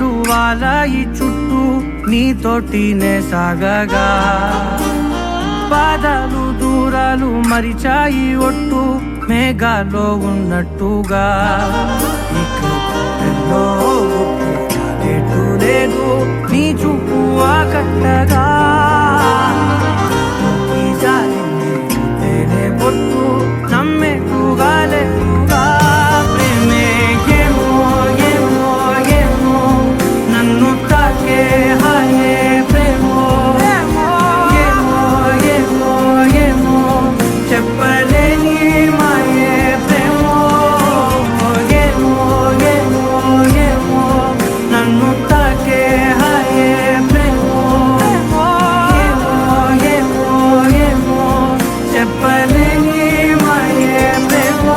వానలు వాలాయి చుట్టూ నీతోటినే సాగగా పాదాలు దూరాలు మరిచాయి ఒట్టు మేఘాల్లో ఉన్నట్టుగా లేదు నీ చూపు ఆకట్టగా పొట్టు నమ్మేట్టుగా లేదుగా ప్రేమే ఏమో ఏమో ఏమో నన్ను తాకే హాయే ప్రేమో ఏమో ఏమో ఏమో ఏమో చెప్పలేని మాయే ప్రేమో ఏమో ఏమో ఏమో నన్ను తాకే హాయే ప్రేమో ఏమో ఏమో ఏమో చెప్పలేని మాయే ప్రేమో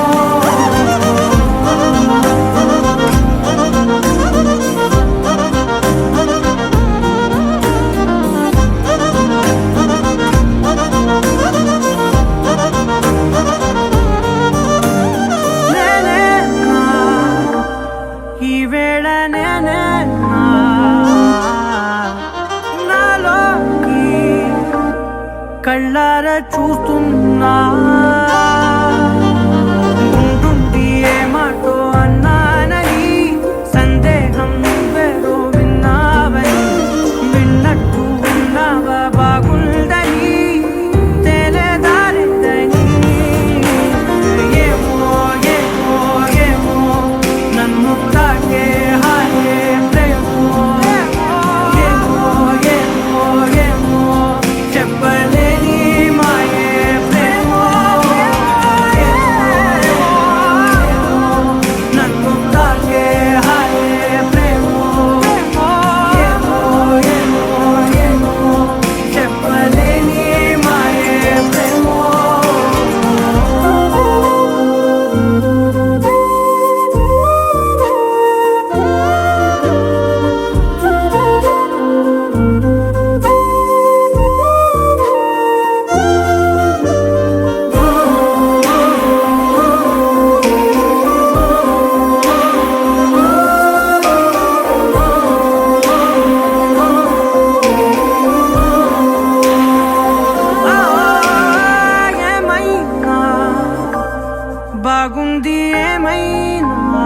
ఈ వేళ నేనే నాలోకి కళ్ళారా చూస్తున్నా ఉంటుండి ఏ మాటో అన్నానని సందేహం నువ్వేదో విన్నావని విన్నట్టు ఉన్నావా బాగుందని తెలియదారిద్దని ఏమో ఏమో ఏమో నన్ను తాకే హాయే ప్రేమో ఏమో ఏమో ఏమో చెప్పలేని మాయే ప్రేమో నన్ను తాకే హాయే ప్రేమో ఏమో ఏమో ఏమో చెప్పలేని మాయే ప్రేమో ఏమైనా బాగుంది ఏమైనా